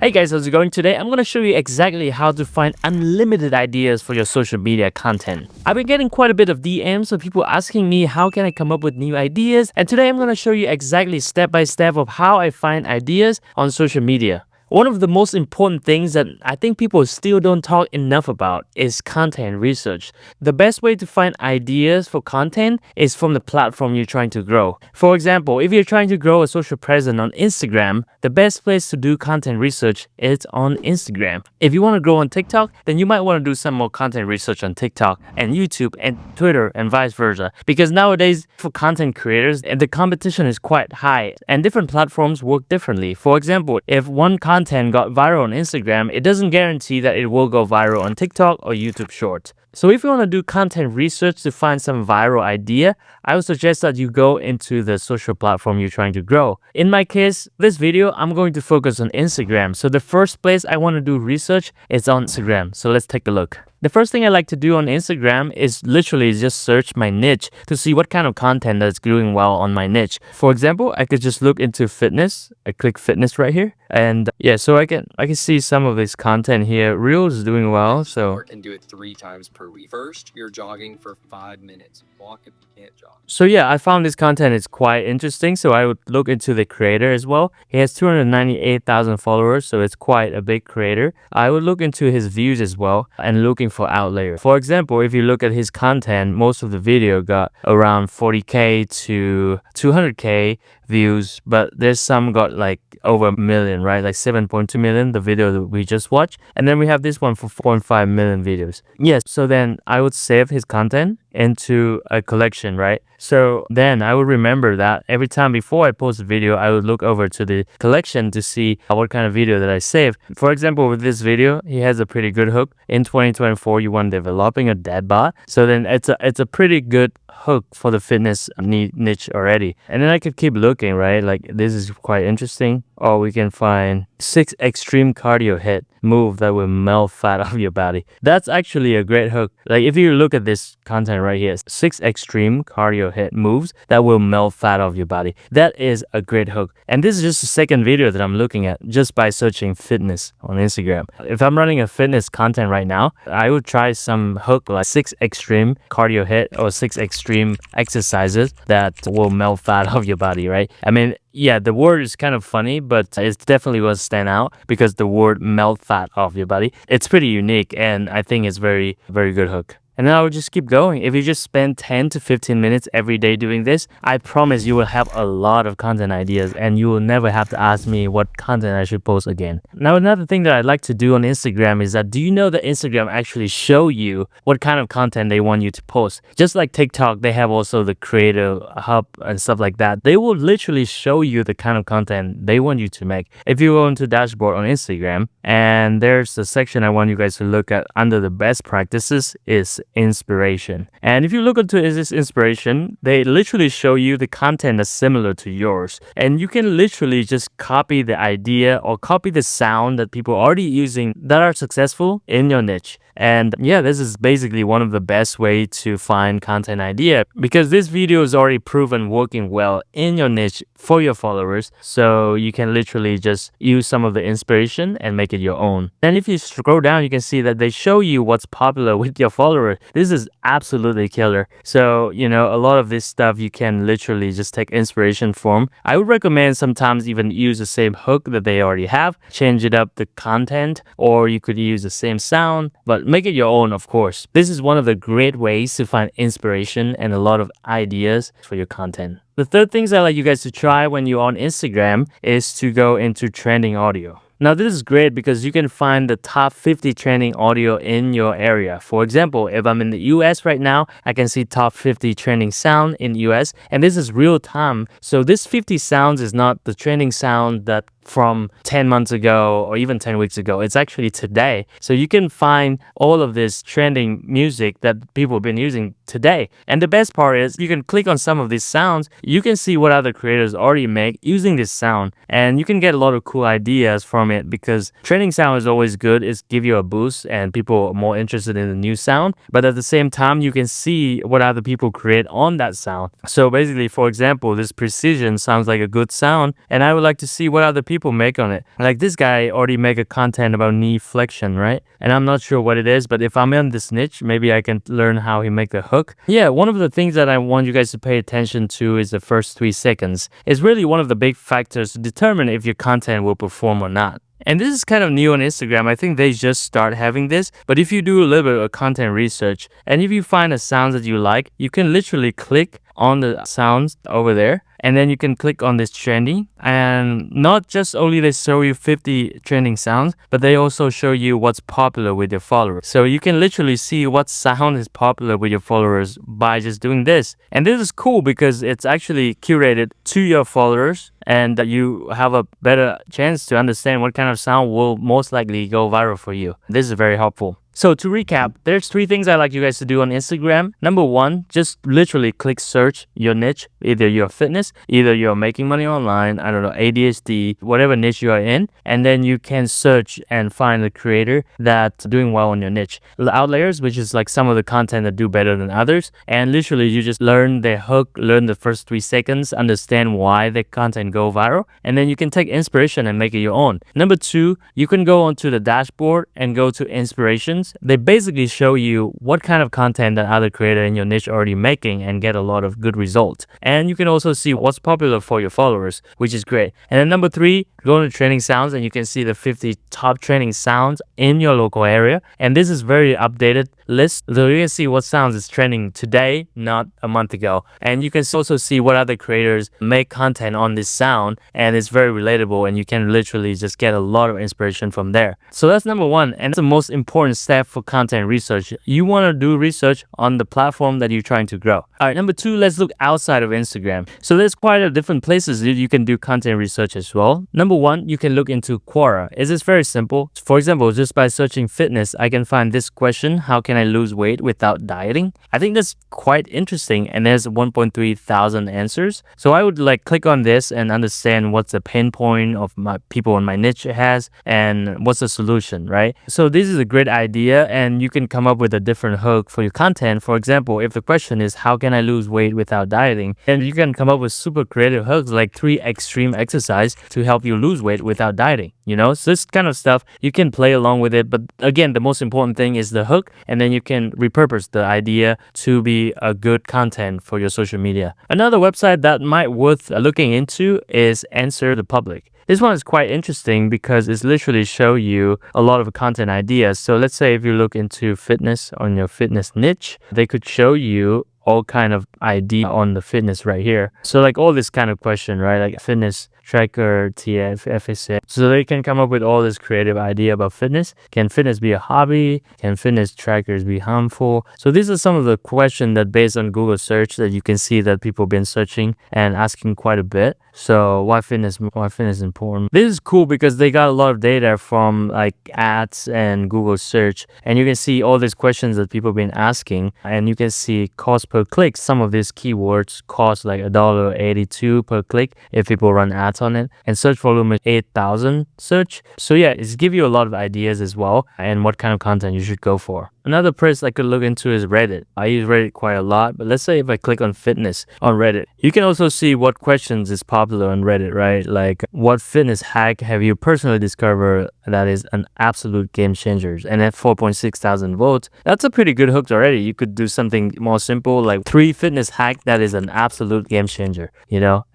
Hey guys, how's it going? Today I'm going to show you exactly how to find unlimited ideas for your social media content. I've been getting quite a bit of DMs of people asking me how can I come up with new ideas, and today I'm going to show you exactly step by step of how I find ideas on social media. One of the most important things that I think people still don't talk enough about is content research. The best way to find ideas for content is from the platform you're trying to grow. For example, if you're trying to grow a social presence on Instagram, the best place to do content research is on Instagram. If you want to grow on TikTok, then you might want to do some more content research on TikTok and YouTube and Twitter and vice versa. Because nowadays, for content creators, the competition is quite high and different platforms work differently. For example, if one content got viral on Instagram, it doesn't guarantee that it will go viral on TikTok or YouTube Shorts. So if you want to do content research to find some viral idea, I would suggest that you go into the social platform you're trying to grow. In my case, this video, I'm going to focus on Instagram. So the first place I want to do research is on Instagram. So let's take a look. The first thing I like to do on Instagram is literally just search my niche to see what kind of content that's doing well on my niche. For example, I could just look into fitness. I click fitness right here. And yeah, so I can see some of this content here. Reels is doing well, so and do it 3 times per week. First, you're jogging for 5 minutes. Walk if you can't jog. So yeah, I found this content is quite interesting, so I would look into the creator as well. He has 298,000 followers, so it's quite a big creator. I would look into his views as well and looking for outlier. For example, if you look at his content, most of the video got around 40k to 200k views, but there's some got like over a million, right? Like 7.2 million, the video that we just watched. And then we have this one for 4.5 million views. Yes, so then I would save his content into a collection, right? So then I would remember that every time before I post a video, I would look over to the collection to see what kind of video that I saved. For example, with this video, he has a pretty good hook. In 2024, you want developing a dad bod. So then it's a pretty good hook for the fitness niche already. And then I could keep looking, right? Like this is quite interesting. Or we can find 6 extreme cardio hit move that will melt fat off your body. That's actually a great hook. Like if you look at this content right here, 6 extreme cardio hit moves that will melt fat off your body. That is a great hook. And this is just the second video that I'm looking at just by searching fitness on Instagram. If I'm running a fitness content right now, I would try some hook like 6 extreme cardio hit or 6 extreme exercises that will melt fat off your body, right? I mean, yeah, the word is kind of funny, but it definitely will stand out because the word melt fat off your body. It's pretty unique and I think it's very, very good hook. And then I would just keep going. If you just spend 10 to 15 minutes every day doing this, I promise you will have a lot of content ideas and you will never have to ask me what content I should post again. Now, another thing that I like to do on Instagram is that do you know that Instagram actually show you what kind of content they want you to post? Just like TikTok, they have also the creator hub and stuff like that. They will literally show you the kind of content they want you to make. If you go into dashboard on Instagram, and there's a section I want you guys to look at under the best practices is inspiration. And if you look into this inspiration, they literally show you the content that's similar to yours. And you can literally just copy the idea or copy the sound that people are already using that are successful in your niche. And yeah, this is basically one of the best way to find content idea because this video is already proven working well in your niche for your followers. So you can literally just use some of the inspiration and make it your own. Then if you scroll down, you can see that they show you what's popular with your followers. This is absolutely killer. So, you know, a lot of this stuff you can literally just take inspiration from. I would recommend sometimes even use the same hook that they already have, change it up the content, or you could use the same sound, but make it your own, of course. This is one of the great ways to find inspiration and a lot of ideas for your content. The third things I like you guys to try when you're on Instagram is to go into trending audio. Now, this is great because you can find the top 50 trending audio in your area. For example, if I'm in the US right now, I can see top 50 trending sound in US, and this is real time. So this 50 sounds is not the trending sound that from 10 months ago or even 10 weeks ago. It's actually today. So you can find all of this trending music that people have been using today. And the best part is you can click on some of these sounds. You can see what other creators already make using this sound. And you can get a lot of cool ideas from it because trending sound is always good. It's give you a boost and people are more interested in the new sound. But at the same time, you can see what other people create on that sound. So basically, for example, this precision sounds like a good sound. And I would like to see what other people make on it. Like this guy already make a content about knee flexion, right? And I'm not sure what it is, but if I'm in this niche, maybe I can learn how he make the hook. Yeah, one of the things that I want you guys to pay attention to is the first 3 seconds. It's really one of the big factors to determine if your content will perform or not. And this is kind of new on Instagram. I think they just start having this. But if you do a little bit of content research, and if you find a sound that you like, you can literally click on the sounds over there. And then you can click on this trending, and not just only they show you 50 trending sounds, but they also show you what's popular with your followers. So you can literally see what sound is popular with your followers by just doing this. And this is cool because it's actually curated to your followers, and you have a better chance to understand what kind of sound will most likely go viral for you. This is very helpful. So to recap, there's 3 things I like you guys to do on Instagram. Number 1, just literally click search your niche. Either you're fitness, either you're making money online, I don't know, ADHD, whatever niche you are in. And then you can search and find the creator that's doing well on your niche. The outliers, which is like some of the content that do better than others. And literally you just learn their hook, learn the first 3 seconds, understand why the content go viral. And then you can take inspiration and make it your own. Number 2, you can go onto the dashboard and go to inspiration. They basically show you what kind of content that other creator in your niche are already making and get a lot of good results. And you can also see what's popular for your followers, which is great. And then number 3, go to trending sounds and you can see the 50 top trending sounds in your local area. And this is very updated list, so you can see what sounds is trending today, not a month ago. And you can also see what other creators make content on this sound, and it's very relatable, and you can literally just get a lot of inspiration from there. So that's number 1, and it's the most important step for content research. You want to do research on the platform that you're trying to grow. All right, number 2, let's look outside of Instagram. So there's quite a different places that you can do content research as well. Number 1, you can look into Quora. It's just very simple. For example, just by searching fitness, I can find this question: how can I lose weight without dieting? I think that's quite interesting, and there's 1.3 thousand answers. So I would like click on this and understand what's the pain point of my people in my niche has and what's the solution, right? So this is a great idea, and you can come up with a different hook for your content. For example, if the question is how can I lose weight without dieting, then you can come up with super creative hooks like 3 extreme exercise to help you lose weight without dieting. So this kind of stuff, you can play along with it. But again, the most important thing is the hook, and then you can repurpose the idea to be a good content for your social media. Another website that might worth looking into is Answer the Public. This one is quite interesting because it's literally show you a lot of content ideas. So let's say if you look into fitness on your fitness niche, they could show you all kind of idea on the fitness right here. So like all this kind of question, right? Like fitness tracker, TF, FSA. So they can come up with all this creative idea about fitness. Can fitness be a hobby? Can fitness trackers be harmful? So these are some of the questions that based on Google search that you can see that people have been searching and asking quite a bit. So why fitness is important? This is cool because they got a lot of data from like ads and Google search, and you can see all these questions that people have been asking, and you can see cost per click. Some of these keywords cost like $1.82 per click if people run ads on it, and search volume is 8,000 search. So yeah, it's give you a lot of ideas as well and what kind of content you should go for. Another place I could look into is Reddit. I use Reddit quite a lot, but let's say if I click on fitness on Reddit, you can also see what questions is popular on Reddit, right? Like what fitness hack have you personally discovered that is an absolute game changer? And at 4.6 thousand votes, that's a pretty good hook already. You could do something more simple like 3 fitness hack that is an absolute game changer,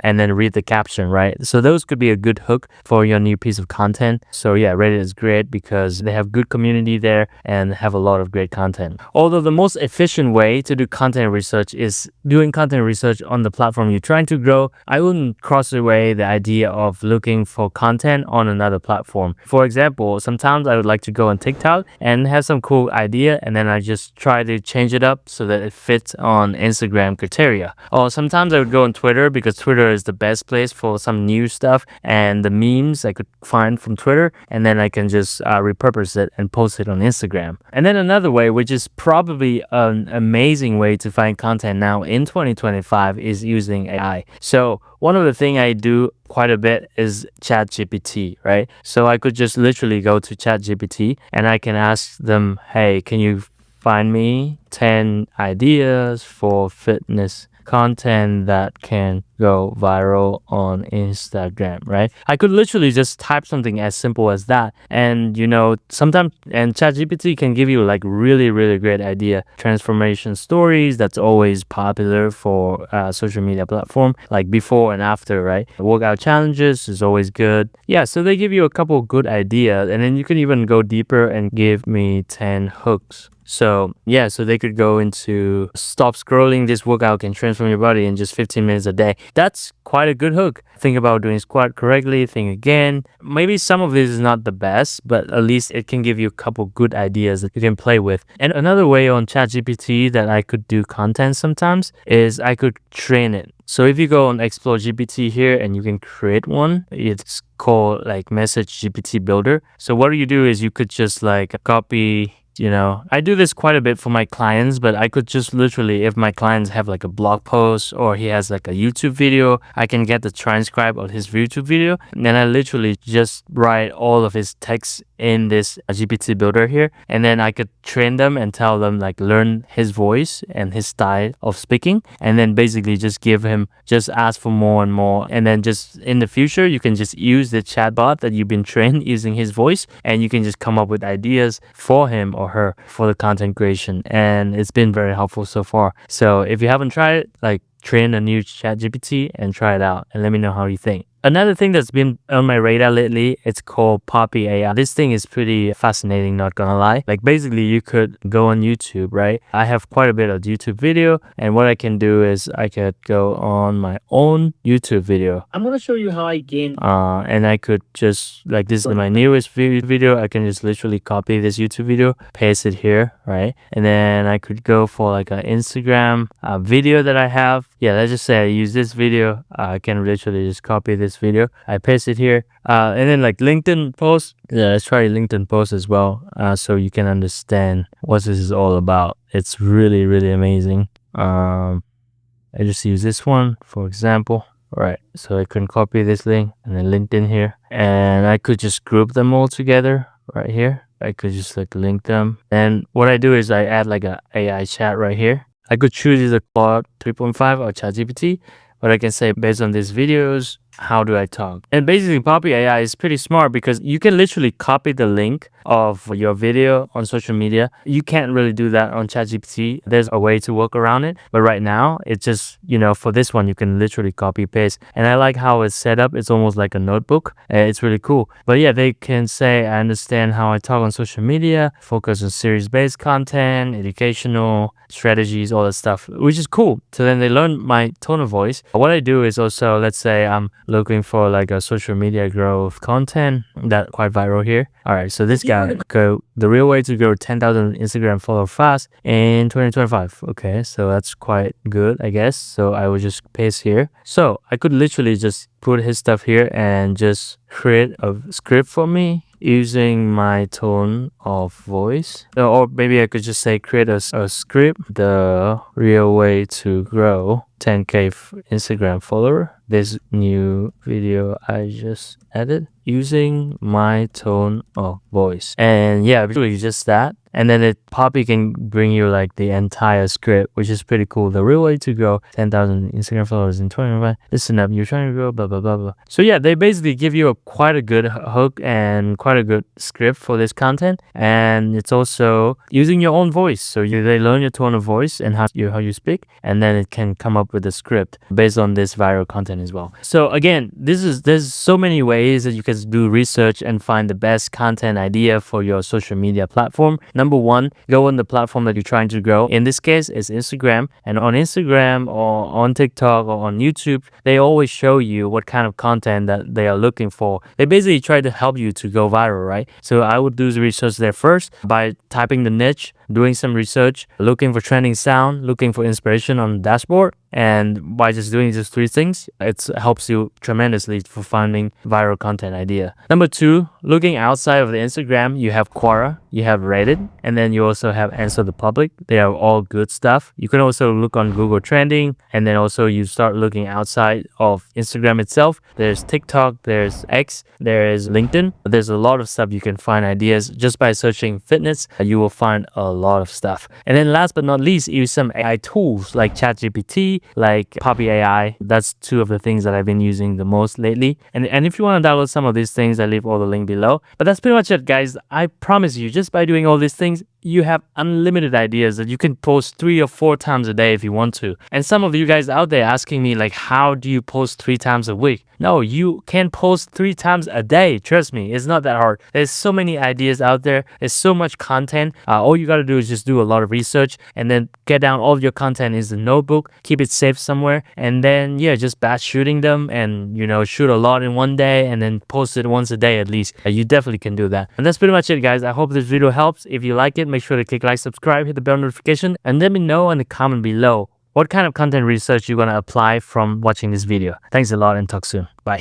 and then read the caption, right? So those could be a good hook for your new piece of content. So yeah, Reddit is great because they have good community there and have a lot of great content. Although the most efficient way to do content research is doing content research on the platform you're trying to grow, I wouldn't cross away the idea of looking for content on another platform. For example, sometimes I would like to go on TikTok and have some cool idea, and then I just try to change it up so that it fits on Instagram criteria. Or sometimes I would go on Twitter because Twitter is the best place for some new stuff and the memes I could find from Twitter, and then I can just repurpose it and post it on Instagram. And then another way, which is probably an amazing way to find content now in 2025, is using AI. So one of the things I do quite a bit is ChatGPT, right? So I could just literally go to ChatGPT and I can ask them, hey, can you find me 10 ideas for fitness content that can go viral on Instagram, right? I could literally just type something as simple as that. And sometimes, and ChatGPT can give you like really, really great idea. Transformation stories, that's always popular for social media platform, like before and after, right? Workout challenges is always good. Yeah, so they give you a couple good ideas, and then you can even go deeper and give me 10 hooks. So yeah, so they could go into stop scrolling, this workout can transform your body in just 15 minutes a day. That's quite a good hook. Think about doing squat correctly, think again. Maybe some of this is not the best, but at least it can give you a couple good ideas that you can play with. And another way on ChatGPT that I could do content sometimes is I could train it. So if you go on Explore GPT here and you can create one, it's called like Message GPT Builder. So what you do is you could just like copy. I do this quite a bit for my clients, but I could just literally, if my clients have like a blog post or he has like a YouTube video, I can get the transcribe of his YouTube video. And then I literally just write all of his text in this GPT builder here. And then I could train them and tell them like learn his voice and his style of speaking. And then basically just just ask for more and more. And then just in the future, you can just use the chatbot that you've been trained using his voice. And you can just come up with ideas for him or her for the content creation, and it's been very helpful so far. So if you haven't tried it, like train a new ChatGPT and try it out and let me know how you think. Another thing that's been on my radar lately, it's called Poppy AI. This thing is pretty fascinating, not gonna lie. Like basically you could go on YouTube, right? I have quite a bit of YouTube video, and what I can do is I could go on my own YouTube video. I'm gonna show you how I gain. And I could just, like this is my newest video, I can just literally copy this YouTube video, paste it here, right? And then I could go for like an Instagram video that I have. Yeah, let's just say I use this video. I can literally just copy this video, I paste it here, and then like LinkedIn post. Yeah, let's try LinkedIn post as well, so you can understand what this is all about. It's really, really amazing. I just use this one for example. All right, so I can copy this link and then LinkedIn here, and I could just group them all together right here. I could just like link them, and what I do is I add like a AI chat right here. I could choose either Claude 3.5 or ChatGPT, but I can say based on these videos, how do I talk? And basically Poppy AI is pretty smart because you can literally copy the link of your video on social media. You can't really do that on ChatGPT. There's a way to work around it, but right now it's just, for this one you can literally copy paste. And I like how it's set up. It's almost like a notebook. It's really cool. But yeah, they can say, I understand how I talk on social media, focus on series-based content, educational strategies, all that stuff, which is cool. So then they learn my tone of voice. What I do is also, let's say I'm looking for like a social media growth content that quite viral here. All right, so this guy go the real way to grow 10,000 Instagram follower fast in 2025. Okay, so that's quite good, I guess. So I will just paste here. So I could literally just put his stuff here and just create a script for me using my tone of voice. Or maybe I could just say create a script, the real way to grow 10k Instagram follower. This new video I just added using my tone of voice. And yeah, really just that. And then it probably can bring you like the entire script, which is pretty cool. The real way to grow 10,000 Instagram followers in 2025. Listen up, you're trying to grow, blah, blah, blah, blah. So yeah, they basically give you quite a good hook and quite a good script for this content. And it's also using your own voice. So they learn your tone of voice and how you speak. And then it can come up with a script based on this viral content as well. So again, there's so many ways that you can do research and find the best content idea for your social media platform. Number one, go on the platform that you're trying to grow. In this case, it's Instagram. And on Instagram or on TikTok or on YouTube, they always show you what kind of content that they are looking for. They basically try to help you to go viral, right? So I would do the research there first by typing the niche, doing some research, looking for trending sound, looking for inspiration on the dashboard. And by just doing these three things, it helps you tremendously for finding viral content idea. Number two, looking outside of the Instagram, you have Quora, you have Reddit, and then you also have Answer the Public. They are all good stuff. You can also look on Google Trending, and then also you start looking outside of Instagram itself. There's TikTok, there's X, there is LinkedIn. There's a lot of stuff you can find ideas just by searching fitness. You will find a lot of stuff. And then last but not least, use some AI tools like ChatGPT ChatGPT, like Poppy AI. That's two of the things that I've been using the most lately. And if you want to download some of these things, I leave all the link below. But that's pretty much it, guys. I promise you, just by doing all these things, you have unlimited ideas that you can post 3 or 4 times a day if you want to. And some of you guys out there asking me, like, how do you post 3 times a week? No, you can post 3 times a day. Trust me, it's not that hard. There's so many ideas out there. There's so much content. All you got to do is just do a lot of research and then get down all of your content in the notebook, keep it safe somewhere, and then, yeah, just batch shooting them and, shoot a lot in one day and then post it once a day at least. You definitely can do that. And that's pretty much it, guys. I hope this video helps. If you like it, make sure to click like, subscribe, hit the bell notification, and let me know in the comment below what kind of content research you're going to apply from watching this video. Thanks a lot and talk soon. Bye.